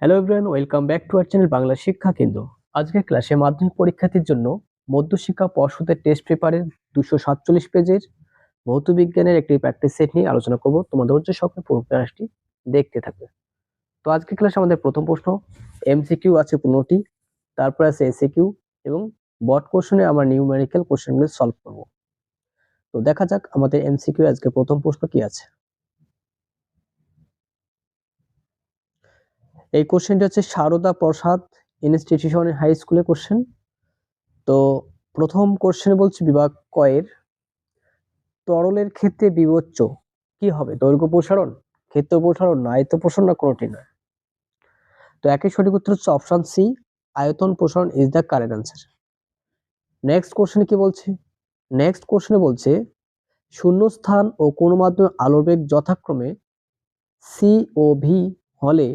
Hello everyone, welcome back to our channel Bangla শিক্ষা কেন্দ্র। আজকের ক্লাসে মাধ্যমিক পরীক্ষার্থীর জন্য মধ্যশিক্ষা পর্ষদের টেস্ট পেপারের 247 পেজের ভৌত বিজ্ঞানের একটি প্র্যাকটিস সেট নিয়ে আলোচনা করব। তোমাদের ধৈর্য সহকারে পুরো ক্লাসটি দেখতে থাকবে। তো আজকের ক্লাসে আমাদের প্রথম প্রশ্ন এমসিকিউ আছে 15টি, তারপর আছে এসিকিউ এবং বট কোশ্চেনে আমরা নিউমেরিক্যাল কোশ্চেনগুলো সলভ করব। তো দেখা যাক আমাদের এমসিকিউ আজকে প্রথম প্রশ্ন কি আছে। এই কোশ্চেনটি হচ্ছে সারদা প্রসাদ ইনস্টিটিউশন হাই স্কুলের কোশ্চেন। তো প্রথম কোশ্চেন বলছে বিভাগ কয়ের তরলের ক্ষেত্রে বিবেচ্য কি হবে? দৈর্ঘ্য প্রসারণ, ক্ষেত্র প্রসারণ না আয়ত্ত প্রসারণ না কোনোটি নয়। তো একই সঠিক উত্তর হচ্ছে অপশন সি, আয়তন প্রসারণ is the correct answer. Next কোশ্চেনে কি বলছে? নেক্সট কোশ্চেনে বলছে শূন্যস্থান ও কোন মাধ্যমে আলোর বেগ যথাক্রমে সি ও ভি হলে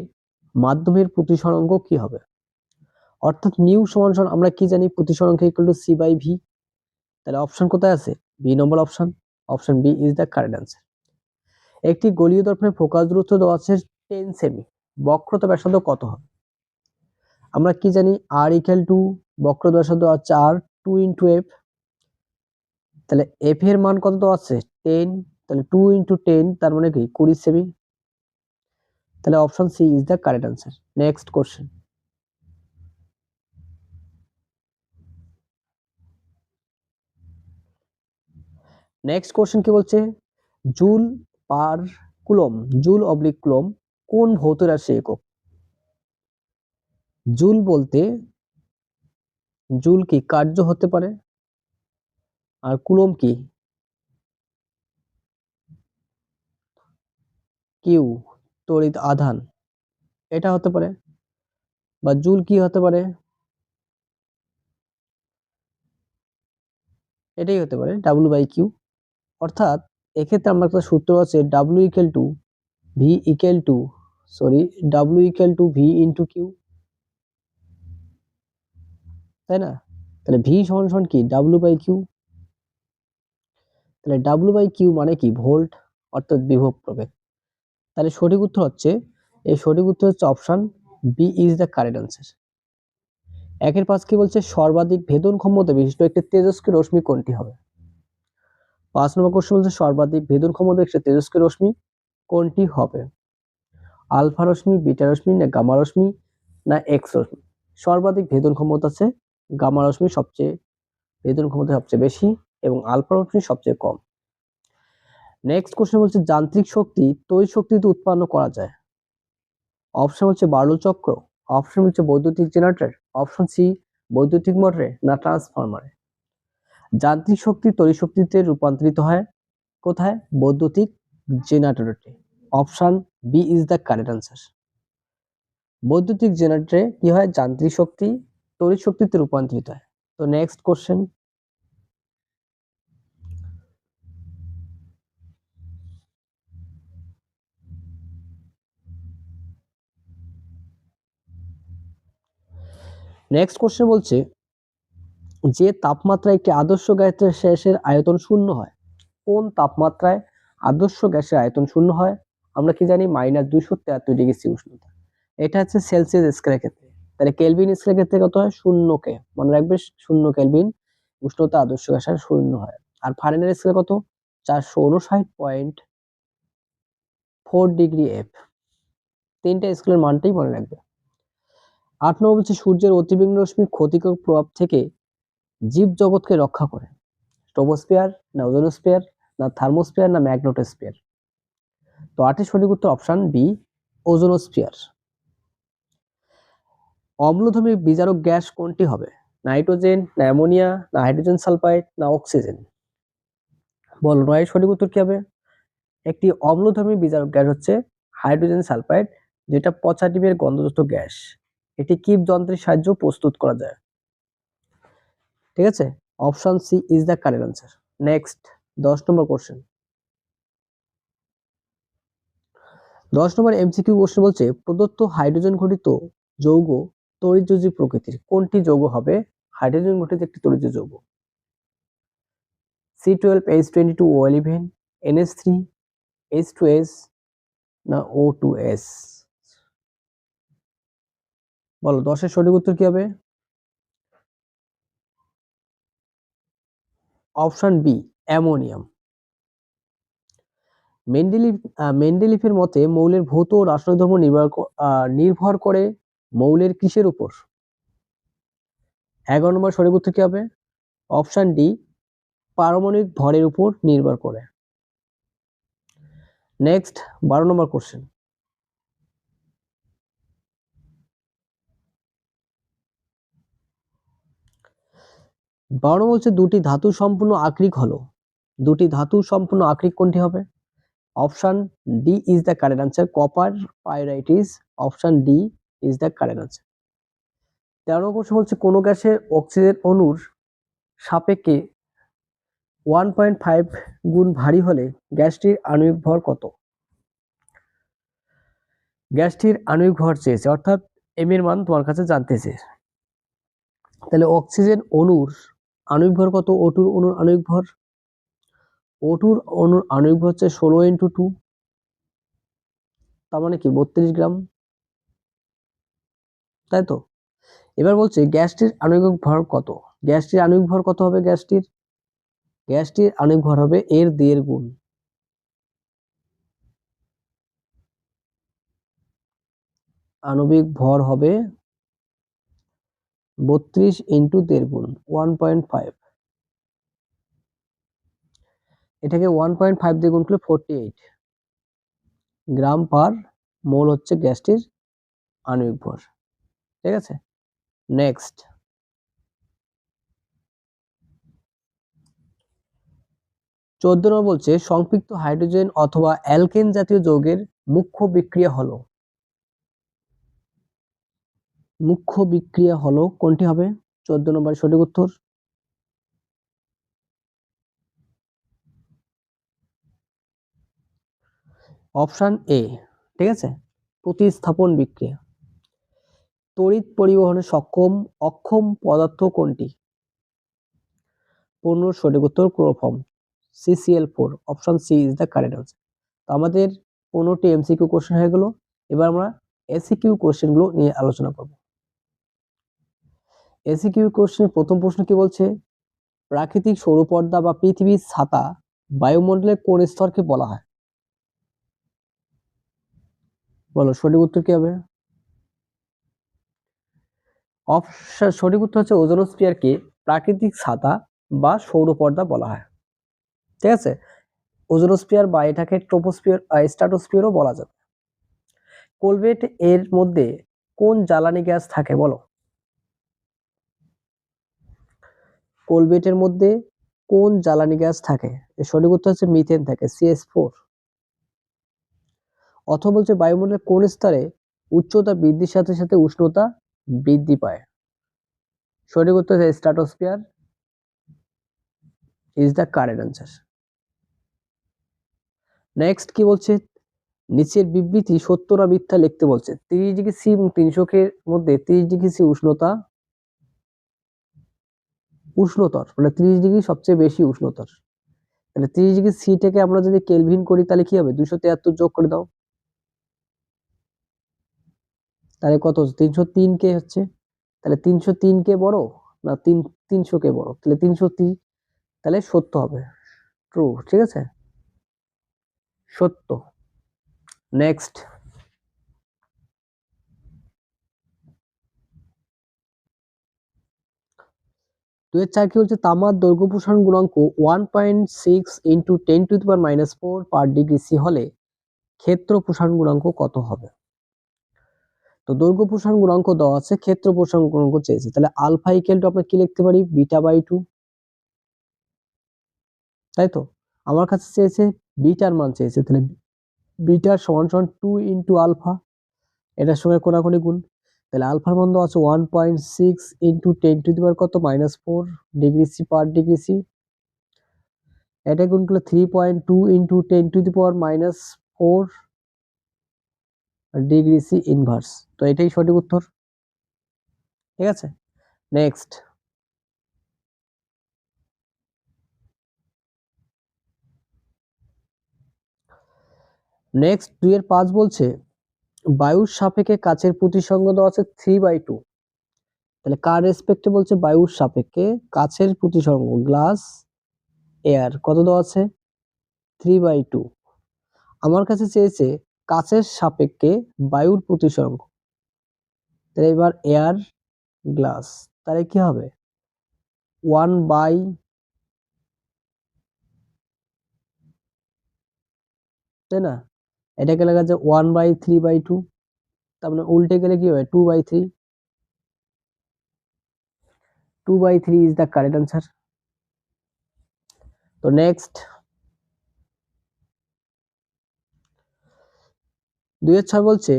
মাধ্যমের প্রতিসরাঙ্ক কি হবে? অর্থাৎ নিউ সমান সমান আমরা কি জানি, প্রতিসরাঙ্ক equal to C by V. তাহলে অপশন কোথায় আছে? B number option, option B is the correct answer. একটি গোলীয় দর্পণের ফোকাস দূরত্ব দেওয়া আছে 10 সেমি, বক্রতা ব্যাসার্ধ কত হবে? আমরা কি জানি, আর ইকুয়াল টু বক্র ব্যাসার্ধ আছে আর 2 ইন্টু এফ। তাহলে এফ এর মান কত দেওয়া আছে? 10, তাহলে 2 ইন্টু 10 তার মানে কি 20 সেমি। তাহলে option C is the correct answer. Next question, next question কি বলছে? Joule per coulomb, joule oblique coulomb কোন ভৌত রাশি একক? জুল বলতে জুল কি কার্য হতে পারে, আর কুলম কি কিউ তড়িৎ আধান, এটা হতে পারে। বা জুল কি হতে পারে, এটাই হতে পারে ডাব্লিউ বাই কিউ। অর্থাৎ এক্ষেত্রে আমরা একটা সূত্র আছে W equal to V equal to W equal to V into Q, তাই না? তাহলে ভি সমান সমান কি ডাব্লিউ বাই কিউ। তাহলে ডাব্লিউ বাই কিউ মানে কি ভোল্ট, অর্থাৎ বিভব প্রভেদ। তাহলে সঠিক উত্তর হচ্ছে, এই সঠিক উত্তর হচ্ছে option B is the correct answer. একের পাঁচ কি বলছে? সর্বাধিক ভেদন ক্ষমতা বিশিষ্ট একটি তেজস্ক্রিয় রশ্মি কোনটি হবে? 5 নম্বর কোশ্চেন বলছে সর্বাধিক ভেদন ক্ষমতা একটি তেজস্ক্রিয় রশ্মি কোনটি হবে? আলফা রশ্মি, বিটা রশ্মি না গামা রশ্মি না এক্স রশ্মি? সর্বাধিক ভেদন ক্ষমতা আছে গামা রশ্মি, সবচেয়ে ভেদন ক্ষমতা সবচেয়ে বেশি, এবং আলফা রশ্মি সবচেয়ে কম। নেক্সট কোশ্চেন বলছে যান্ত্রিক শক্তি তড়িৎ শক্তিতে উৎপন্ন করা যায়। অপশন হচ্ছে বার্নৌল চক্র, অপশন হচ্ছে বৈদ্যুতিক জেনারেটর, অপশন সি বৈদ্যুতিক মোটরে না ট্রান্সফরমারে। যান্ত্রিক শক্তি তড়িৎ শক্তিতে রূপান্তরিত হয় কোথায়? বৈদ্যুতিক জেনারেটরে। Option B is the correct answer. বৈদ্যুতিক জেনারেটরে কি হয়? যান্ত্রিক শক্তি তড়িৎ শক্তিতে রূপান্তরিত হয়। তো নেক্সট কোশ্চেন, নেক্সট কোশ্চেন বলছে যে তাপমাত্রায় একটি আদর্শ গ্যাসের আয়তন শূন্য হয়, কোন তাপমাত্রায় আদর্শ গ্যাসের আয়তন শূন্য হয়? আমরা কি জানি -273°C উষ্ণতা। এটা হচ্ছে সেলসিয়াস স্কেলের ক্ষেত্রে। তাহলে কেলভিন স্কেলের ক্ষেত্রে কত হয়? শূন্যকে মনে রাখবে, 0 কেলভিন উষ্ণতা আদর্শ গ্যাসের শূন্য হয়। আর ফারেনহাইট স্কেলে কত? 459.4°F। তিনটা স্কেলের মানটাই মনে রাখবে। 8 নম্বর বলছে সূর্যের অতিবেগুনি রশ্মির ক্ষতিকর প্রভাব থেকে জীব জগৎকে রক্ষা করে। ট্রপোস্ফিয়ার না ওজোনোস্ফিয়ার না থার্মোস্ফিয়ার না ম্যাগনেটোস্ফিয়ার? তো 8 সঠিক উত্তর অপশন বি, ওজোনোস্ফিয়ার। অম্লধর্মী বিজারক গ্যাস কোনটি হবে? নাইট্রোজেন না অ্যামোনিয়া না হাইড্রোজেন সালফাইড না অক্সিজেন? বলো, নয় সঠিক উত্তর কি হবে? একটি অম্লধর্মী বিজারক গ্যাস হচ্ছে হাইড্রোজেন সালফাইড, যেটা পচা ডিমের গন্ধযুক্ত গ্যাস। এটি কিপ যন্ত্রের সাহায্যে প্রস্তুত করা যায়। ঠিক আছে, option C is the correct answer. Next 10 number question. 10 number MCQ question বলছে প্রদত্ত হাইড্রোজেন ঘটিত যৌগ তড়িৎযোজী প্রকৃতির, কোনটি যৌগ হবে হাইড্রোজেন ঘটিত একটি তড়িৎ যৌগ? C12H22O11, NH3, H2S না O2S? বলো 10-এর সঠিক উত্তর কি হবে? Option B, ammonium. মেন্ডেলিফের মতে মৌলের ভৌত ও রাসায়নিক ধর্ম নির্ভর করে মৌলের কিসের উপর? 11 নম্বর সঠিক উত্তর কি হবে? অপশন ডি, পারমাণবিক ভরের উপর নির্ভর করে। নেক্সট 12 নম্বর কোশ্চেন। 12 বলছে দুটি ধাতু সম্পূর্ণ আকরিক হলো, দুটি ধাতু সম্পূর্ণ আকরিক কোনটি হবে? Option D is the correct answer, copper pyrite is option D is the correct answer. 13 question বলছে কোন গ্যাসের অক্সিজেন অণুর সাপেক্ষে 1.5 গুণ ভারী হলে গ্যাসটির আণবিক ভর কত? গ্যাসটির আণবিক ভর চেয়েছে, অর্থাৎ এম এর মান তোমার কাছে জানতে চেয়েছে। তাহলে অক্সিজেন অণুর আণবিক ভর কত? O2 অণুর আণবিক ভর, O2 অণুর আণবিক ভর হচ্ছে 16 × 2, তার মানে কি 32 গ্রাম, তাই তো? এবার বলছে গ্যাসটির আণবিক ভর কত? গ্যাসটির আণবিক ভর কত হবে? গ্যাসটির আণবিক ভর হবে এর 1.5 গুণ। আণবিক ভর হবে 32 × 1.5 গুণ 1.5। এটাকে 1.5 দিয়ে গুণ করলে 48 গ্রাম পার মোল হচ্ছে গ্যাসটির আণবিক ভর। ঠিক আছে, নেক্সট 14 নম্বর বলছে সংপৃক্ত হাইড্রোজেন অথবা অ্যালকেন জাতীয় যৌগের মুখ্য বিক্রিয়া হলো কোনটি হবে? 14 নম্বর সঠিক উত্তর অপশন এ। ঠিক আছে, প্রতিস্থাপন বিক্রিয়া। তড়িৎ পরিবহনে অক্ষম পদার্থ কোনটি? 15 সঠিক উত্তর chloroform, CCl4 option C is the correct answer. তো আমাদের 15টি এমসিকিউ কোশ্চেন হয়ে গেল। এবার আমরা এসিকিউ কোশ্চেন গুলো নিয়ে আলোচনা করব। এসিকিউ কোশ্চেনের প্রথম প্রশ্ন কি বলছে? প্রাকৃতিক সৌরপর্দা বা পৃথিবীর ছাতা বায়ুমণ্ডলের কোন স্তরকে বলা হয়? বলো সঠিক উত্তর কি হবে? অপশন সঠিক উত্তর হচ্ছে ওজোনোস্ফিয়ারকে প্রাকৃতিক ছাতা বা সৌরপর্দা বলা হয়। ঠিক আছে, ওজোনোস্ফিয়ার বা এটাকে ট্রোপোস্ফিয়ার স্ট্র্যাটোস্ফিয়ারও বলা যায়। কোলবেট এর মধ্যে কোন জ্বালানি গ্যাস থাকে বলো? কোলবেটের মধ্যে কোন জ্বালানি গ্যাস থাকে? এর সঠিক উত্তর হচ্ছে মিথেন থাকে, CH4। অথবা বলছে বায়ুমণ্ডলের কোন স্তরে উচ্চতা বৃদ্ধির সাথে সাথে উষ্ণতা বৃদ্ধি পায়? সঠিক উত্তর হচ্ছে stratosphere is the correct answer. Next কি বলছে? নিচের বিবৃতি সত্য না মিথ্যা লিখতে বলছে। 30°C এবং 300 এর মধ্যে 30°C উষ্ণতর, মানে 30° সবচেয়ে বেশি উষ্ণতর। তাহলে 30°C থেকে আমরা যদি কেলভিন করি তাহলে কি হবে? 273 যোগ করে দাও, তাহলে কত? 303 কে হচ্ছে। তাহলে 303 কে বড় না 300 কে বড়? তাহলে 303, তাহলে সত্য হবে, ট্রু। ঠিক আছে, সত্য। নেক্সট 2-4 কি বলছে? তামার দৈর্ঘ্য প্রসারণ গুণাঙ্ক 1.6 × 10⁻⁴ পার ডিগ্রি সি হলে ক্ষেত্র প্রসারণ গুণাঙ্ক কত হবে? তো দৈর্ঘ্য প্রসারণ গুণাঙ্ক দেওয়া আছে, ক্ষেত্র প্রসারণ গুণাঙ্ক চেয়েছে। তাহলে আলফা ইকুয়াল টু আমরা কি লিখতে পারি? β/2। তাই তো, আমার কাছে চেয়েছে বিটার মান চেয়েছে, তাহলে বিটার সমান সমান 2 × আলফা, এটার সঙ্গে কোনাকুনি গুণ। তাহলে আলফার মান দেওয়া আছে 1.6 × 10⁻⁴ degree C per degree C. এটা গুণ করলে 3.2 × 10⁻⁴ ডিগ্রি সি ইনভার্স। তো এটাই সঠিক উত্তর। ঠিক আছে, নেক্সট নেক্সট 2-5 বলছে বায়ুর সাপেক্ষে কাচের প্রতিসংখ্য দেওয়া আছে 3/2। তাহলে কার রেসপেক্টে বলছে? বায়ুর সাপেক্ষে কাচের প্রতিসংখ্য, গ্লাস এয়ার, কত দেওয়া আছে? 3/2। আমার কাছে চেয়েছে কাচের সাপেক্ষে বায়ুর প্রতিসংখ্য, তাহলে এবার এয়ার গ্লাস, তাহলে কি হবে? 1/, তাই না? এটাকে লেখা যায় 1/3/2, তার মানে উল্টে গেলে কি হবে? 2/3। 2/3 ইজ দ্য কারেক্ট আনসার। তো নেক্সট 2/6 বলছে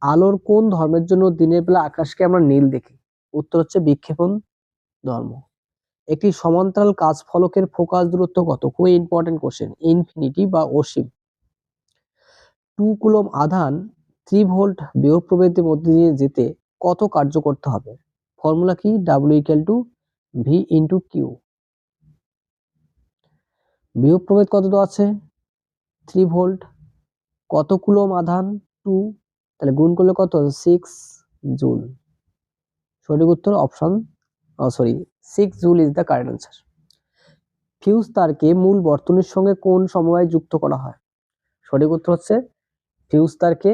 আলোর কোন ধর্মের জন্য দিনের বেলা আকাশকে আমরা নীল দেখি? উত্তর হচ্ছে বিক্ষেপণ ধর্ম। একটি সমান্তরাল কাচ ফলকের ফোকাস দূরত্ব কত? খুবই ইম্পর্টেন্ট কোশ্চেন। ইনফিনিটি বা অসীম। 2 কুলম্ব আধান 3 ভোল্ট বিভব প্রবাহের মধ্যে দিয়ে যেতে কত কার্য করতে হবে? ফর্মুলা কি? W=V/Q। বিভব প্রভেদ কত দেওয়া আছে? 3 ভোল্ট। কত কুলম্ব আধান? 2, তাহলে গুণ করলে কত? 6 জুল। সঠিক উত্তর option, 6 joule is the correct answer. Fuse তারকে মূল বর্তনীর সঙ্গে কোন সমবায়ে যুক্ত করা হয়? সঠিক উত্তর হচ্ছে ফিউজ তারকে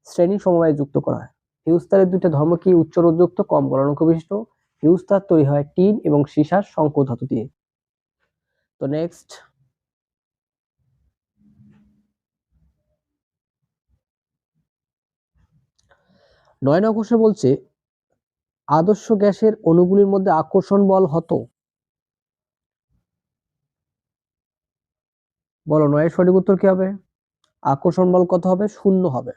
শ্রেণী সমবায়ে যুক্ত করা হয়। ফিউজ তারের দুইটা ধর্ম কি? উচ্চ রোধযুক্ত, কম গলনাঙ্ক বিশিষ্ট। ফিউজ তার তৈরি হয় টিন এবং সীসার সংকর ধাতু দিয়ে। তো নেক্সট 9 নং কোশ্চেন বলছে আদর্শ গ্যাসের অণুগুলির মধ্যে আকর্ষণ বল হত। বলো 9 সঠিক উত্তর কি হবে? আকর্ষণ বল কত হবে? 0 হবে।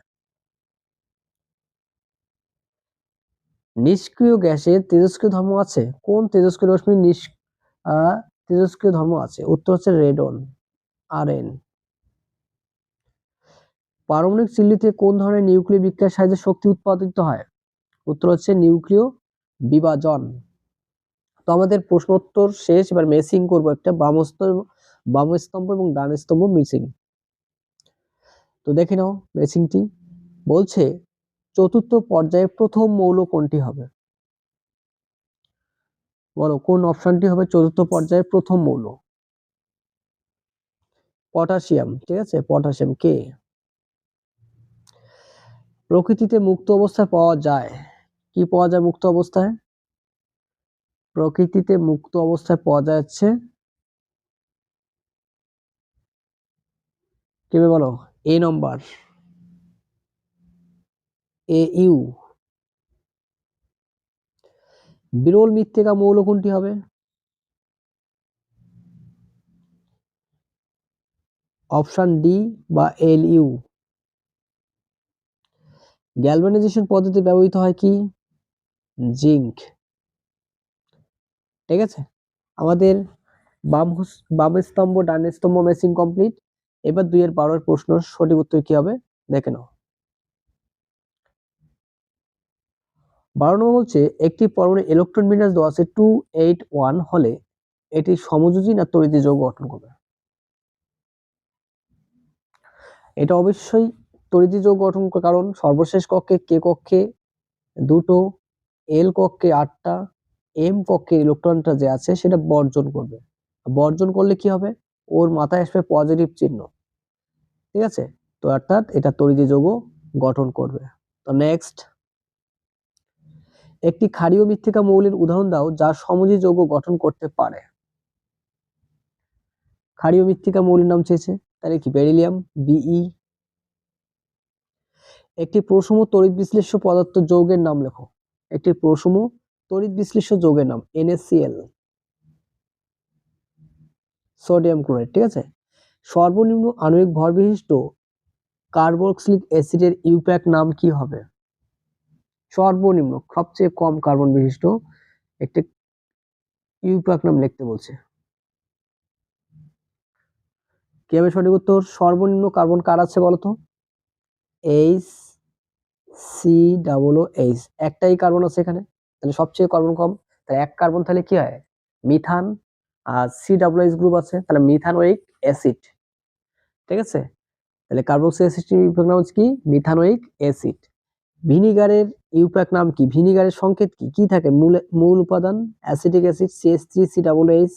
নিষ্ক্রিয় গ্যাসের তেজস্ক্রিয় ধর্ম আছে। কোন তেজস্ক্রিয় রশ্মি তেজস্ক্রিয় ধর্ম আছে? উত্তর হচ্ছে রেডন, Rn। পারমাণবিক চিল্লিতে কোন ধরনের নিউক্লিয় বিক্রিয়ার সাহায্যে শক্তি উৎপাদিত হয়? উত্তর হচ্ছে নিউক্লিয় বিভাজন। তো আমাদের প্রশ্নোত্তর শেষ, এবার মেসিং করব একটা, বাম স্তম্ভ এবং ডান স্তম্ভ মিসিং। তো দেখে নাও মেসিংটি। বলছে চতুর্থ পর্যায়ে প্রথম মৌল কোনটি হবে? বলো কোন অপশনটি হবে চতুর্থ পর্যায়ে প্রথম মৌল? পটাশিয়াম, ঠিক আছে, পটাশিয়াম। কে প্রকৃতিতে মুক্ত অবস্থায় পাওয়া যায়? কি পাওয়া যায় মুক্ত অবস্থায়? প্রকৃতিতে মুক্ত অবস্থায় পাওয়া যাচ্ছে, কেবে বলো? এ নম্বর, AU। বিরল মৃত্তিকা মৌল কোনটি হবে? অপশন ডি বা LU। গ্যালভানাইজেশন পদ্ধতি ব্যবহৃত হয় কি? জিঙ্ক। ঠিক আছে, আমাদের বাম স্তম্ভ ডান স্তম্ভ মেসিং কমপ্লিট। এবার 2 এর 12 এর প্রশ্ন সঠিক উত্তর কি হবে দেখে নাও। 12 নম্বর বলছে একটি পরমাণু ইলেকট্রন বিন্যাস দেওয়া আছে 281 হলে এটি সমযোজী না তড়িৎ যৌগ গঠন করবে? এটা অবশ্যই তড়িৎ যৌগ গঠন করবে, কারণ সর্বশেষ কক্ষে কে কক্ষে 2টো, L কক্ষে 8টা, M কক্ষে ইলেকট্রনটা যে আছে সেটা বর্জন করবে। বর্জন করলে কি হবে? ওর মাথায় আসবে পজিটিভ চিহ্ন। ঠিক আছে, তো অর্থাৎ এটা তড়িৎ যৌগ গঠন করবে। তো নেক্সট, একটি ক্ষারীয় মৃত্তিকা মৌলের উদাহরণ দাও যা সমযোজী যৌগ গঠন করতে পারে। ক্ষারীয় মৃত্তিকা মৌলের নাম চেয়েছে, তাহলে কি? Beryllium, Be। একটি প্রসম তড়িৎ বিশ্লেষ্য পদার্থ যৌগের নাম লেখো। একটি প্রসম তড়িৎ বিশ্লেষ্য যৌগের নাম NaCl, সোডিয়াম ক্লোরাইড। ঠিক আছে, সর্বনিম্ন আণবিক ভর বিশিষ্ট কার্বক্সিলিক অ্যাসিডের ইউপ্যাক নাম কি হবে? সর্বনিম্ন, সবচেয়ে কম কার্বন বিশিষ্ট একটি ইউপ্যাক নাম লিখতে বলছে। কি হবে সঠিক উত্তর? সর্বনিম্ন কার্বন কার আছে বলতো? HCOOH, একটাই কার্বন আছে এখানে, তাহলে সবচেয়ে কার্বন কম। তাহলে এক কার্বন, তাহলে কি হয়? মিথান। আর COOH গ্রুপ আছে, তাহলে মিথানোয়িক অ্যাসিড। ঠিক আছে, তাহলে কার্বক্সিলিক অ্যাসিডের ইউপ্যাক নাম হচ্ছে কি? Methanoic acid. ভিনিগারের ইউপ্যাক নাম কি? ভিনিগারের সংকেত কি? কি থাকে মূল উপাদান? Acetic acid CH3COOH।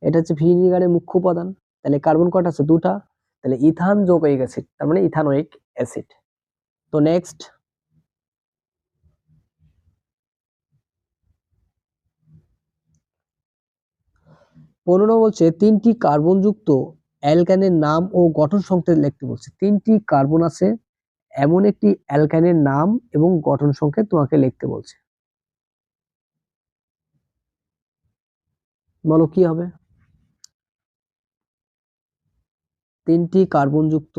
এটা হচ্ছে ভিনিগারের মুখ্য উপাদান। তাহলে কার্বন কয়টা আছে? দুটা। তাহলে ইথান যৌগিক অ্যাসিড, তার মানে ইথানোয়িক অ্যাসিড। তো নেক্সট, 15 বলছে 3টি কার্বনযুক্ত অ্যালকানের নাম ও গঠন সংকেত লিখতে বলছে। 3টি কার্বন আছে, এমন একটি অ্যালকানের নাম এবং গঠন সংকেত তোমাকে লিখতে বলছে। বলো কি হবে? 3টি কার্বনযুক্ত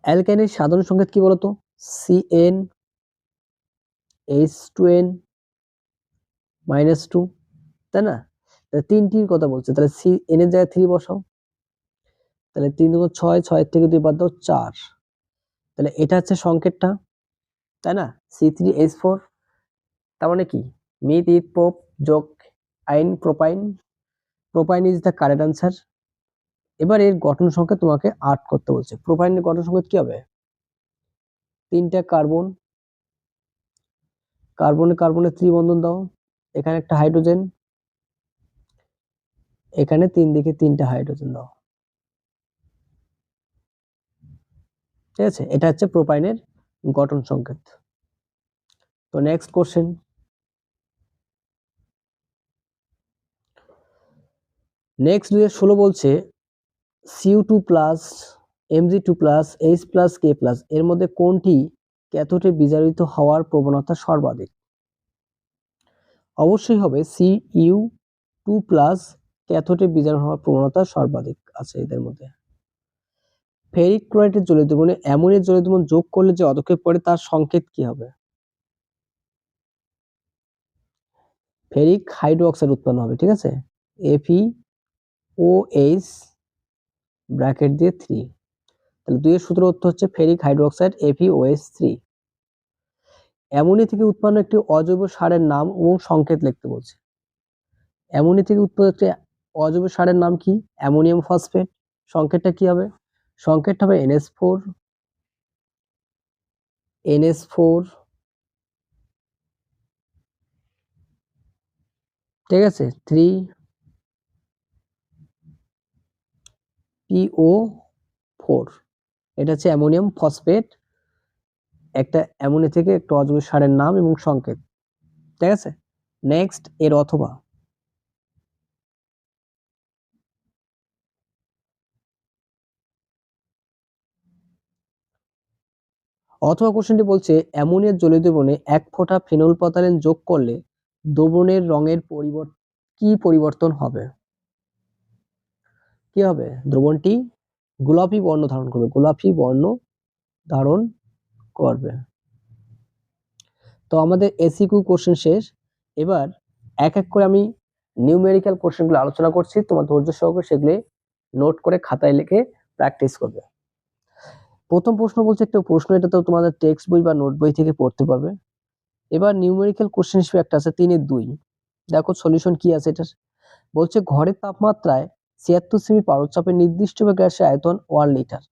অ্যালকানের সাধারণ সংকেত কি বলতো? CN H2N -2, তাই না? তাহলে 3টির কথা বলছে, তাহলে CN এর জায়গায় 3 বসাও। তাহলে 3 × 6, 6 থেকে 2 বাদ দাও 4। তাহলে এটা হচ্ছে সংকেতটা, তাই না? C3H4, তার মানে কি? মিথ ইথ প্রোপ যোগ আইন propyne, propyne is the correct answer. এবার এর গঠন সংকেত তোমাকে 8 করতে বলছে। প্রোপাইনের গঠন সংকেত কি হবে? 3টা কার্বন, কার্বনে কার্বনে ত্রিবন্ধন দাও, এখানে একটা হাইড্রোজেন, এখানে 3 দিকে 3টা হাইড্রোজেন দাও। ঠিক আছে, এটা হচ্ছে প্রোপাইনের গঠন সংকেত। তো নেক্সট কোশ্চেন, নেক্সট 2016 বলছে Cu2+, Mg2+, H+K+, এর মধ্যে কোনটি ক্যাথোডে বিজারিত হওয়ার প্রবণতা সর্বাধিক? অবশ্যই হবে Cu2+, ক্যাথোডে বিজারণ হওয়ার প্রবণতা সর্বাধিক আছে এদের মধ্যে। ফেরিক ক্লোরাইডের জলীয় দ্রবণে অ্যামোনিয়ার জলীয় দ্রবণ যোগ করলে যে পদক্ষেপ পড়ে তার সংকেত কি হবে? ফেরিক হাইড্রোক্সাইড উৎপন্ন হবে, ঠিক আছে? FeOH ব্র্যাকেট দিয়ে 3। তাহলে 2 এর সূত্র অর্থ হচ্ছে ফেরিক হাইড্রোক্সাইড FeOH3। অ্যামোনিয়া থেকে উৎপন্ন একটি অজৈব সারের নাম এবং সংকেত লিখতে বলছে। অ্যামোনিয়া থেকে উৎপন্ন একটি অজৈব সারের নাম কি? Ammonium phosphate. সংকেতটা কি হবে? সংকেতটা হবে NH4, ঠিক আছে, 3PO4। এটা হচ্ছে অ্যামোনিয়াম ফসফেট, একটা অ্যামোনিয়া থেকে একটা অজৈব সারের নাম এবং সংকেত। ঠিক আছে, নেক্সট, এর অথবা। অথবা কোশ্চেনটি বলছে অ্যামোনিয়ার জলীয় দ্রবণে 1 ফোঁটা ফেনল প্রোপাইলেন যোগ করলে দ্রবণের রঙের কি পরিবর্তন হবে? কি হবে? দ্রবণটি গোলাপি বর্ণ ধারণ করবে, গোলাপি বর্ণ ধারণ করবে। তো আমাদের এসিকিউ কোশ্চেন শেষ। এবার এক এক করে আমি নিউমেরিক্যাল কোশ্চেনগুলো আলোচনা করছি, তোমার ধৈর্য সহকারে সেগুলো নোট করে খাতায় লিখে প্র্যাকটিস করবে। প্রথম প্রশ্ন বলছে একটা প্রশ্ন, এটা তো তোমাদের টেক্সট বই বা নোট বই থেকে পড়তে পারবে। এবার নিউমেরিক্যাল কোশ্চেন হিসেবে একটা আছে 3-2, দেখো সলিউশন কি আছে এটা। বলছে ঘরের তাপমাত্রায় 76 সেমি পারদচাপে নির্দিষ্ট গ্যাসের আয়তন 1 লিটার,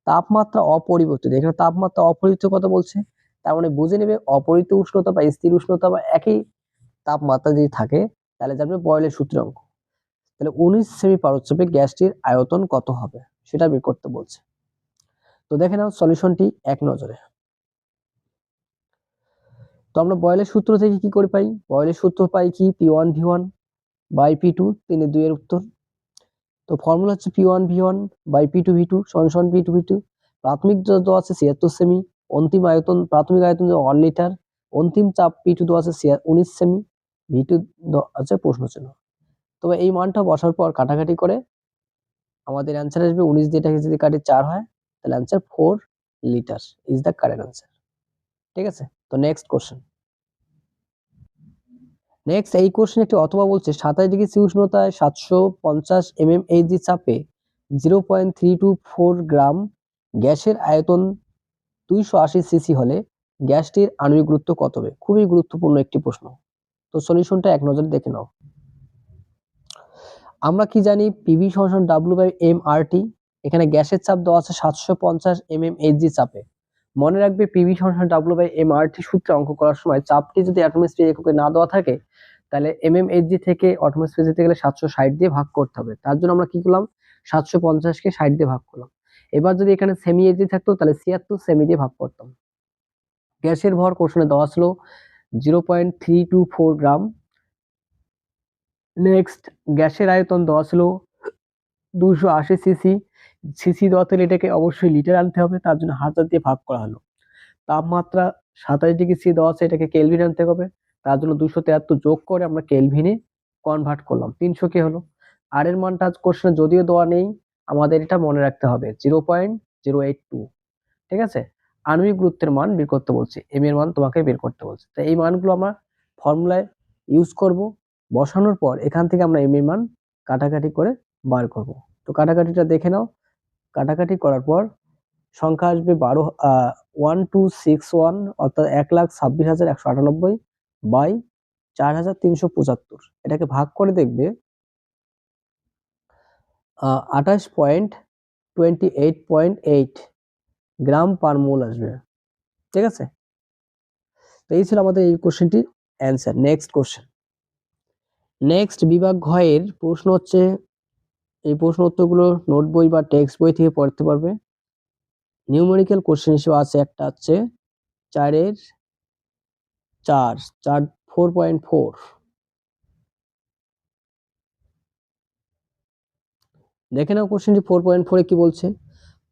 তাপমাত্রা অপরিবর্তিত। এখানে তাপমাত্রা অপরিবর্তিত কথা বলছে, তার মানে বুঝে নেবে অপরিবর্তিত উষ্ণতা বা স্থির উষ্ণতা বা একই তাপমাত্রা যদি থাকে তাহলে জানবে বয়লের সূত্রের অঙ্ক। তাহলে 19 সেমি পারদচাপে গ্যাসটির আয়তন কত হবে সেটা বের করতে বলছে। তো দেখে নাও সলিউশনটি এক নজরে। তো আমরা বয়লের সূত্র থেকে কি করে পাই? বয়লের সূত্র পাই কি? P1V1 বাই P2, 3-2 এর উত্তর। তো ফর্মুলা হচ্ছে P1V1 বাই P2V2 সমান P2V2। প্রাথমিক যত আছে 76 সেমি, অন্তিম আয়তন প্রাথমিক আয়তন 1 লিটার, অন্তিম চাপ P2 আছে 19 সেমি, V2 আছে প্রশ্ন চিহ্ন। তবে এই মানটা বসার পর কাটাকাটি করে আমাদের অ্যান্সার আসবে 19 দিয়ে এটাকে যদি কাটি 4 হয়, তাহলে answer 4 litre is the correct answer. ঠিক আছে, তো নেক্সট কোশ্চেন। নেক্সট এই কোশ্চেন একটি অথবা বলছে 27 ডিগ্রি সি উষ্ণতায় 750 mmHg চাপে 0.324 গ্রাম গ্যাসের আয়তন 280 সিসি হলে গ্যাসটির আণবিক গুরুত্ব কত হবে? খুবই গুরুত্বপূর্ণ একটি প্রশ্ন। তো সলিউশনটা এক নজরে দেখে নাও। আমরা কি জানি? পিভি সমান W/mRT, এখানে গ্যাসের চাপ দেওয়া আছে 750 mmHg চাপে। মনে রাখবে পিভি সমান W/mRT সূত্রে অঙ্ক করার সময় চাপটি যদি অ্যাটমোস্ফিয়ার এককে না দেওয়া থাকে তাহলে mmHg থেকে অ্যাটমোস্ফিয়ার যেতে গেলে 760 দিয়ে ভাগ করতে হবে। তার জন্য আমরা কি করলাম, 750 কে 60 দিয়ে ভাগ করলাম। এবার যদি এখানে সেমি এজি থাকতো তাহলে 76 সেমি দিয়ে ভাগ করতাম। গ্যাসের ভর কোশ্চেনে দেওয়া ছিল 0.324 গ্রাম। নেক্সট গ্যাসের আয়তন দেওয়া ছিল 280 সিসি। সিসি দেওয়া থাকলে এটাকে অবশ্যই লিটার আনতে হবে, তার জন্য 1000 দিয়ে ভাগ করা হলো। তাপমাত্রা 27 ডিগ্রি সি দেওয়া আছে, এটাকে কেলভিন আনতে হবে, তার জন্য 273 যোগ করে আমরা কেলভিনে কনভার্ট করলাম, 300 কে হলো। আর এর মানটা কোশ্চেনে যদিও দেওয়া নেই, আমাদের এটা মনে রাখতে হবে 0.082। ঠিক আছে, আণবিক গুরুত্বের মান বের করতে বলছে, এম এর মান তোমাকে বের করতে বলছে। তো এই মানগুলো আমরা ফর্মুলায় ইউজ করব, বসানোর পর এখান থেকে আমরা এম এর মান কাটাকাটি করে বার করব। তো কাটাকাটিটা দেখে নাও। কাটাকাটি করার পর সংখ্যা আসবে 1261, অর্থাৎ 1,26,198 বাই 4,375। এটাকে ভাগ করে দেখবে 28.28.8 গ্রাম পার মোল আসবে। ঠিক আছে, তো এই ছিল আমাদের এই কোশ্চেনটির অ্যান্সার। নেক্সট কোশ্চেন, নেক্সট বিভাগ ঘয়ের প্রশ্ন হচ্ছে, এই প্রশ্ন উত্তরগুলো নোট বই বা টেক্সট বই থেকে পড়তে পারবে। নিউমেরিক্যাল কোশ্চেন হিসেবে আছে একটা হচ্ছে 4.4 দেখে নাও কোশ্চেনটি 4.4 কি বলছে।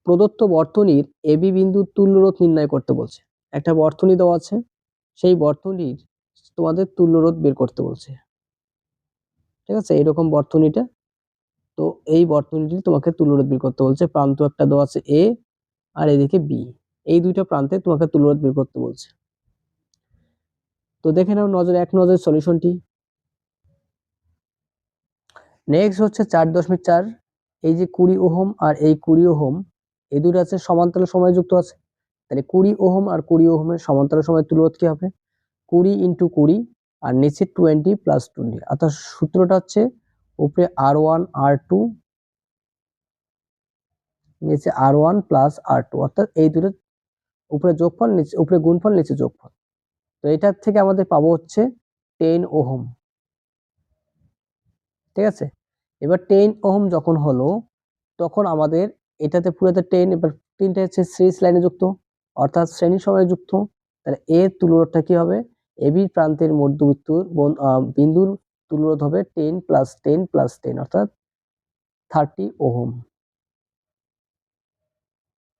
প্রদত্ত বর্তনীর এবি বিন্দুর তুল্যরোধ নির্ণয় করতে বলছে। একটা বর্তনী দেওয়া আছে, সেই বর্তনীর তোমাদের তুল্যরোধ বের করতে বলছে। ঠিক আছে, এইরকম বর্তনীটা, তো এই বর্তনীটি তোমাকে তুল্যরোধ বের করতে বলছে। প্রান্ত একটা দেওয়া আছে এ আর এদিকে বি, এই দুইটা প্রান্তে তোমাকে তুল্যরোধ বের করতে বলছে। তো দেখে নাও এক নজর সলিউশনটি। নেক্সট হচ্ছে 4.4, এই যে 20 ওহম আর এই 20 ওহম, এই দুটো আছে সমান্তরাল সময় যুক্ত আছে। তাহলে 20 ওহম আর 20 ওহমের সমান্তরাল সময় তুল্যরোধ কি হবে, 20 × 20 আর নিচে 20 + 20, অর্থাৎ সূত্রটা হচ্ছে উপরে R1 R2 নিচে R1 + R2, অর্থাৎ এই দুটো উপরে যোগফল, নিচে উপরে গুণফল, নিচে যোগফল। তো এটার থেকে আমাদের পাবো হচ্ছে 10 ওহম। ঠিক আছে, এবার 10 ওহম যখন হলো তখন আমাদের এটাতে পুরোতে 10, এবার 3টা হচ্ছে সিরিজ লাইনে যুক্ত, অর্থাৎ শ্রেণী সময়ে যুক্ত। তাহলে এর তুল্যরোধটা কি হবে, এবি প্রান্তের মধ্যবর্তী বিন্দুর তুল্যরোধ হবে 10 + 10 + 10, অর্থাৎ 30 ওহম।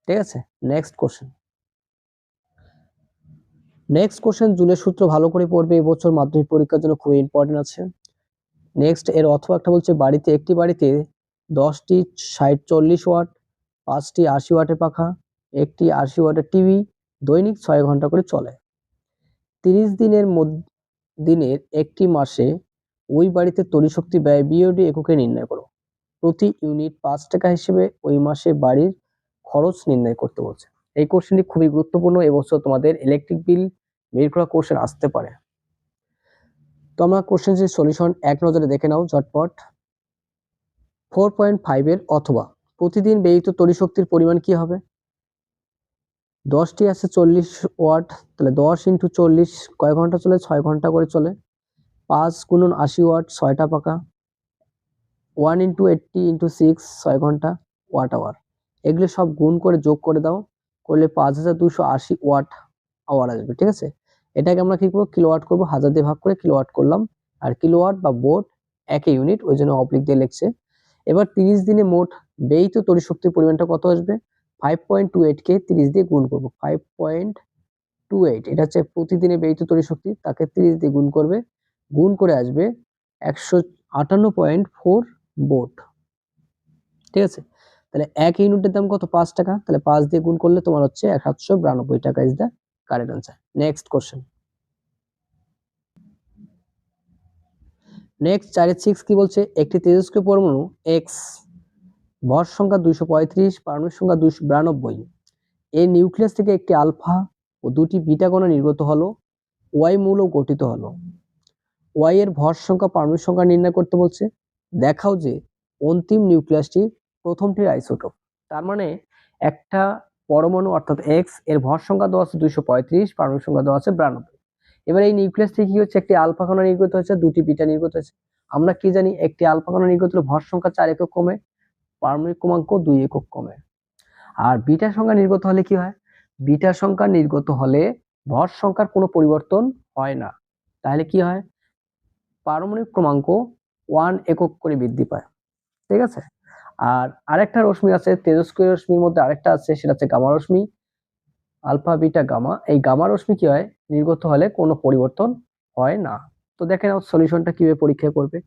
ঠিক আছে, নেক্সট কোশ্চেন। নেক্সট কোশ্চেন জুলের সূত্র ভালো করে পড়বে, এবছর মাধ্যমিক পরীক্ষার জন্য খুবই ইম্পর্টেন্ট আছে। নেক্সট এর অথবা একটা বলছে, একটি বাড়িতে 10টি 40 ওয়াট, 5টি 80 ওয়াটের পাখা, একটি 80 ওয়াটের টিভি দৈনিক 6 ঘন্টা করে চলে। 30 দিনের একটি মাসে ওই বাড়িতে তড়িৎশক্তি ব্যয় বিওডি এককে নির্ণয় করো। প্রতি ইউনিট 5 টাকা হিসেবে ওই মাসে বাড়ির খরচ নির্ণয় করতে বলছে। এই কোশ্চেনটি খুবই গুরুত্বপূর্ণ, এবছর তোমাদের ইলেকট্রিক বিল বের করা কোশ্চেন আসতে পারে। তো আমরা কোশ্চেনের সলিউশন এক নজরে দেখে নাও ঝটপট। 4.5 এর অথবা প্রতিদিন ব্যয়িত তড়িৎশক্তির পরিমাণ কি হবে, 10টি আছে 40 ওয়াট, তাহলে 10 × 40 কয় ঘন্টা চলে, 6 ঘন্টা করে চলে। 5 × 80 ওয়াট, 6টা পাকা। 1 × 80 × 6, 6 ঘন্টা ওয়াট আওয়ার। এগুলো সব গুণ করে যোগ করে দাও, করলে 5280 ওয়াট আওয়ার আসবে। ঠিক আছে, এটাকে আমরা কি করবো, কিলোওয়াট করবো, 1000 দিয়ে ভাগ করে কিলোওয়াট করলাম। আর কিলোওয়াট বা ভোল্ট একই ইউনিট, ওই জন্য অবলিক দিয়ে লিখছে। এবার 30 দিনে মোট ব্যয়িত তড়িৎশক্তির পরিমাণটা কত আসবে, 5.28 কে 30 দিয়ে গুণ করবো। 5.28 এটা হচ্ছে প্রতিদিনে ব্যয়িত তড়িৎশক্তি, তাকে 30 দিয়ে গুণ করবে, গুণ করে আসবে 158.4 ভোল্ট। ঠিক আছে, তাহলে এক ইউনিটের দাম কত, 5 টাকা, তাহলে 5 দিয়ে গুণ করলে তোমার হচ্ছে 792 টাকা is the correct answer. Next question. Next 4.6 কি বলছে, একটি তেজস্ক্রিয় পরমাণু এক্স, ভর সংখ্যা 235, পারমাণবিক সংখ্যা 292, এর নিউক্লিয়াস থেকে একটি আলফা ও 2টি বিটা কণা নির্গত হলো, ওয়াই মৌল গঠিত হলো। ওয়াই এর ভর সংখ্যা, পারমাণবিক সংখ্যা নির্ণয় করতে বলছে। দেখাও যে অন্তিম নিউক্লিয়াসটি প্রথমটির আইসোটোপ। তার মানে একটা পরমাণু অর্থাৎ এক্স এর ভর সংখ্যা দেওয়া আছে 235, পারমাণবিক সংখ্যা দেওয়া আছে 92। এবার এই নিউক্লিয়াস থেকে কি হচ্ছে, একটি আলফা কণা নির্গত হয়েছে, দুটি বিটা নির্গত হয়েছে। আমরা কি জানি, একটি আলফা কণা নির্গত হলে ভর সংখ্যা 4 একক কমে, পারমাণবিক ক্রমাঙ্ক 2 একক কমে। আর বিটা সংখ্যা নির্গত হলে কি হয়, বিটা সংখ্যা নির্গত হলে ভর সংখ্যার কোনো পরিবর্তন হয় না। তাহলে কি হয়, পারমাণবিক ক্রমাঙ্ক 1 একক করে বৃদ্ধি পায়। ঠিক আছে। আর আরেকটা রশ্মি আছে, তেজস্ক্রিয় রশ্মির মধ্যে আরেকটা আছে, সেটা হচ্ছে গামা রশ্মি, আলফা বিটা গামা। এই গামা রশ্মি কি হয়, নির্গত হলে কোনো পরিবর্তন হয় না। তো দেখেন সলিউশনটা কিভাবে পরীক্ষা করবে।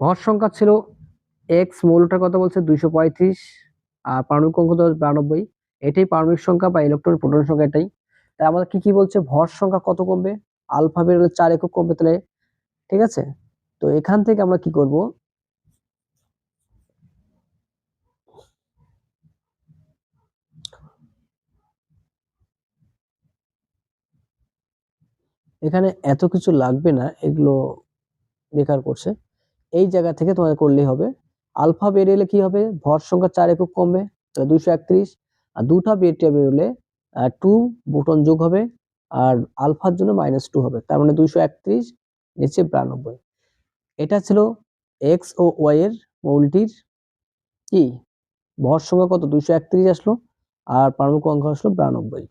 ভর সংখ্যা ছিল এক্স, মৌলটার কথা বলছে 235, আর পারমাণবিক ক্রমাঙ্ক 92। এটাই পারমাণবিক সংখ্যা বা ইলেকট্রন প্রোটন সংখ্যা এটাই। তাই আমাদের কি কি বলছে, ভর সংখ্যা কত কমবে, আলফা বের হলে 4 একক কমবে। তাহলে ঠিক আছে, তো এখান থেকে আমরা কি করব, এখানে এত কিছু লাগবে না, এগুলো বেকার করছে। এই জায়গা থেকে তোমাদের করলেই হবে। আলফা বের এলে কি হবে, ভর সংখ্যা 4 একক কমবে, তাহলে 231। আর দুটা বেটা বেরোলে 2 বুটন যোগ হবে, আর আলফার জন্য -2 হবে, তার মানে 231 নিচে 92। এটা ছিল এক্স ও ওয়াই এর মৌলটির কি ভর সংখ্যা কত, 231 আসলো, আর পারমাণবিক অঙ্ক আসলো 92।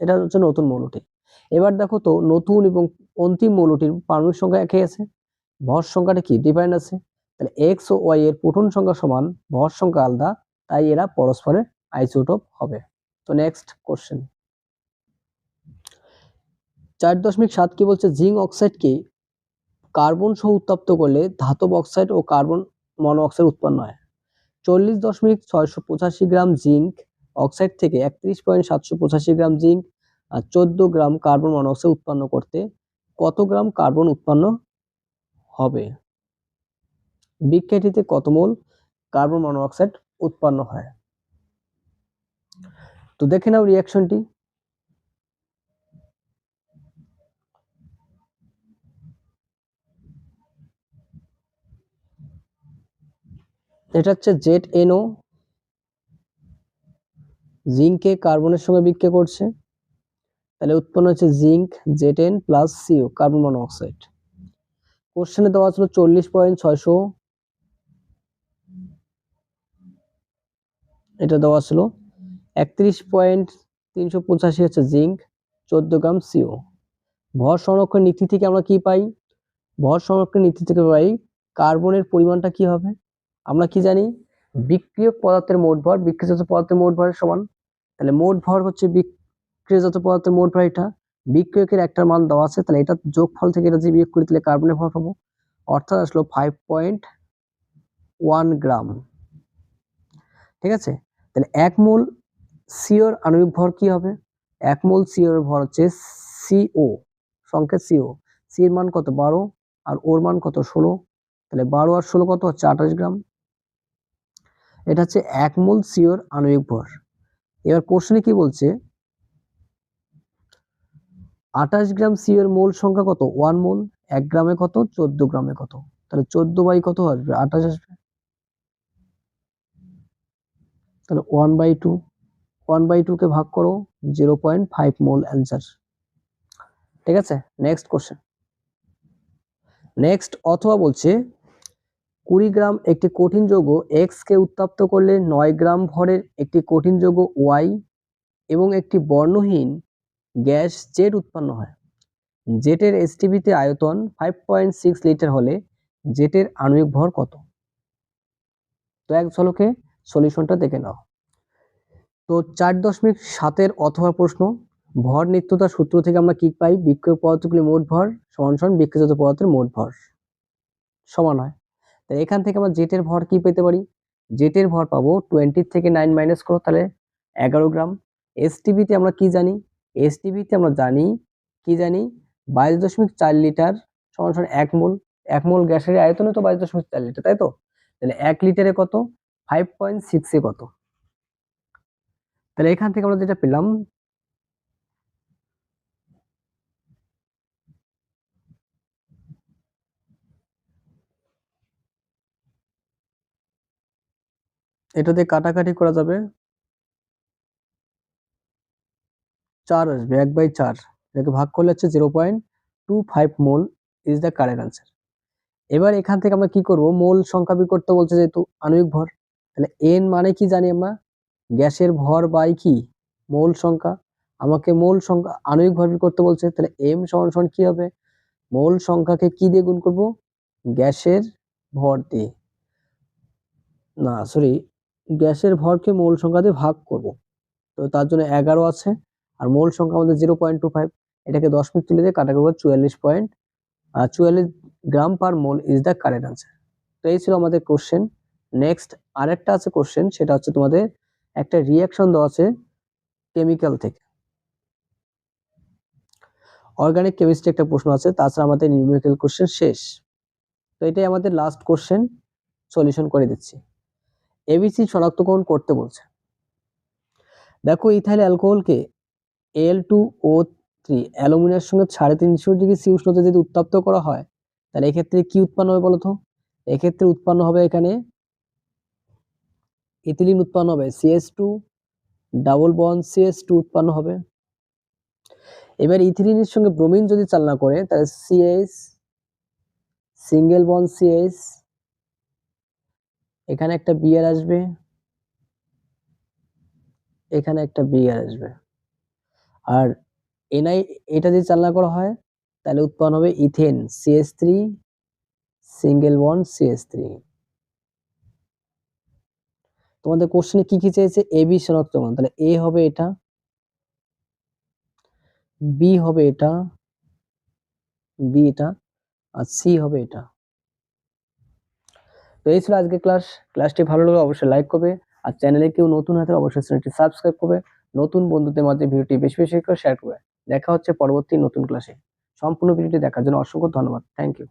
এটা হচ্ছে নতুন মৌলটি। এবার দেখো তো, নতুন এবং অন্তিম মৌলটির পারমাণবিক সংখ্যা একই আছে, ভর সংখ্যাটা কি ডিফারেন্ট আছে। তাহলে এক্স ও ওয়াই এর প্রোটন সংখ্যা সমান, ভর সংখ্যা আলাদা, তাই এরা পরস্পরের আইসোটোপ হবে। তো নেক্সট কোশ্চেন 4.7 কি বলছে, জিঙ্ক অক্সাইডকে কার্বন সহ উত্তপ্ত করলে ধাতব অক্সাইড ও কার্বন মনোঅক্সাইড উৎপন্ন হয়। 40.685 গ্রাম জিঙ্ক অক্সাইড থেকে 31.785 গ্রাম জিঙ্ক আর 14 গ্রাম কার্বন মনোঅক্সাইড উৎপন্ন করতে কত গ্রাম কার্বন উৎপন্ন হবে, বিক্রিয়াটিতে কত মোল কার্বন মনোঅক্সাইড উৎপন্ন হয়। তো দেখে নাও রিঅ্যাকশনটি। এটা হচ্ছে ZnO, জিঙ্কে কার্বনের সঙ্গে বিক্রিয়া করছে, তাহলে উৎপন্ন হচ্ছে zinc Zn plus CO carbon monoxide. কোশ্চেনে দেওয়া ছিল 40.600, এটা দেওয়া ছিল 31.385 হচ্ছে জিঙ্ক, 14 গ্রাম CO। ভর সংরক্ষণ নীতি থেকে আমরা কি পাই, ভর সংরক্ষণ নীতি থেকে পাই কার্বনের পরিমাণটা কি হবে। আমরা কি জানি, বিক্রিয়ক পদার্থের মোট ভর বিক্রিয়জাত পদার্থের মোট ভরের সমান। তাহলে মোট ভর হচ্ছে বিক্রিয়জাত পদার্থের মোট ভর, এটা বিক্রিয়কের একটা মান দেওয়া আছে, তাহলে এটা যোগফল থেকে এটা যে বিয়োগ করি তাহলে কার্বনের ভর পাবো, অর্থাৎ আসলো 5.1 গ্রাম। ঠিক আছে, তাহলে 1 মোল সিওর আণবিক ভর কি হবে, 1 মোল সিওর ভর হচ্ছে CO, সংকেত CO, সি এর মান কত 12, আর ওর মান কত 16, তাহলে 12 আর 16 কত হচ্ছে 28 গ্রাম। এটা হচ্ছে 1 মোল সিওর আণবিক ভর। এবার কোশ্চেনে কি বলছে, 28 গ্রাম সিওর মোল সংখ্যা কত 1 মোল, 1 গ্রামে কত 14 গ্রামে কত, তাহলে 14 বাই কত আসবে 28 আসবে, তাহলে 1/2, 1/2 কে ভাগ করো 0.5 মোল অ্যান্সার। ঠিক আছে, নেক্সট কোশ্চেন। নেক্সট অথবা বলছে 20 গ্রাম একটি কঠিন যৌগ এক্স কে উত্তপ্ত করলে 9 গ্রাম ভরের একটি কঠিন যৌগ ওয়াই এবং একটি বর্ণহীন গ্যাস জেড উৎপন্ন হয়। জেটের এসটিপিতে আয়তন 5.6 লিটার হলে জেটের আণবিক ভর কত। তো এক ঝলকে সলিউশনটা দেখে নাও। তো 4.7 অথবা প্রশ্ন, ভর নিত্যতার সূত্র থেকে আমরা কি পাই, বিক্রিয়ক পদার্থগুলির মোট ভর সমান সমান বিক্রিয়জাত পদার্থের মোট ভর সমান হয়। তাই এখান থেকে আমরা জেটের ভর কি পেতে পারি, জেটের ভর পাবো 20 থেকে 9 মাইনাস করো তাহলে 11 গ্রাম। এসটিপিতে আমরা কি জানি, এসটিপিতে আমরা জানি কি জানি 22.4 লিটার সমান সমান 1 মোল। 1 মোল গ্যাসের আয়তনে তো 22.4 লিটার, তাই তো, তাহলে 1 লিটারে কত 5.6 এ কত। তাহলে এখান থেকে আমরা যেটা পেলাম এটাতে কাটাকাটি করা যাবে, 4 আসবে, 1/4। এটাকে ভাগ করলে হচ্ছে 0.25 মোল ইজ দ্য কারেক্ট আনসার। এবার এখান থেকে আমরা কি করব, মোল সংখ্যা বের করতে বলছে যেহেতু আণবিক ভর, তাহলে এন মানে কি জানি আমরা, গ্যাসের ভর বাই কি মোল সংখ্যা। আমাকে মোল সংখ্যা আণবিক ভর বের করতে বলছে, তাহলে এম সমান সমান কি হবে, মোল সংখ্যাকে কি দিয়ে গুণ করব, গ্যাসের ভর দিয়ে, না সরি, গ্যাসের ভরকে মোল সংখ্যা দিয়ে ভাগ করব। তো তার জন্য 11 আছে, আর মোল সংখ্যা আমাদের 0.25, এটাকে 10 মিনিট তুলে দিয়ে কাটা করবো 44 গ্রাম পার মোল ইজ দ্য কারেক্ট আনসার। তো এই ছিল আমাদের কোশ্চেন। নেক্সট আরেকটা আছে কোশ্চেন, সেটা হচ্ছে তোমাদের একটা রিয়াকশন দেওয়া আছে কেমিক্যাল থেকে, অর্গানিক কেমিস্ট্রি একটা প্রশ্ন আছে, তাছাড়া আমাদের নিউমেরিক্যাল কোশ্চেন শেষ। তো এটাই আমাদের লাস্ট কোশ্চেন, সলিউশন করে দিচ্ছি। এবিসি শনাক্তকরণ করতে বলছে। দেখো ইথাইল অ্যালকোহলকে Al2O3 অ্যালুমিনিয়ামের সঙ্গে 350 ডিগ্রি সি উষ্ণতা যদি উত্তপ্ত করা হয়, তাহলে এক্ষেত্রে কি উৎপন্ন হবে বলতো, এক্ষেত্রে উৎপন্ন হবে এখানে ইথিলিন উৎপন্ন হবে, CH2 ডাবল বন্ড CH2 উৎপন্ন হবে। এবার ইথিলিনের সঙ্গে ব্রোমিন যদি চালনা করে, তাহলে CH সিঙ্গেল বন্ড CH, এখানে একটা বিআর আসবে, এখানে একটা বিআর আসবে। আর এনআই এটা যদি চালনা করা হয়, তাহলে উৎপন্ন হবে ethane CH3 single bond CH3। তোমাদের কোশ্চেনে কি কি চেয়েছে, এ বি শনাক্তকরণ, তাহলে এ হবে এটা, বি হবে এটা, বি এটা, আর সি হবে এটা। তো এই ছিল আজকে ক্লাসটি ভালো লাগলে অবশ্যই লাইক করবে, আর চ্যানেলে কেউ নতুন হাতে অবশ্যই চ্যানেলটি সাবস্ক্রাইব করবে, নতুন বন্ধুদের মাঝে ভিডিওটি বেশি বেশি করে শেয়ার করবে। দেখা হচ্ছে পরবর্তী নতুন ক্লাসে। সম্পূর্ণ ভিডিওটি দেখার জন্য অসংখ্য ধন্যবাদ, থ্যাংক ইউ।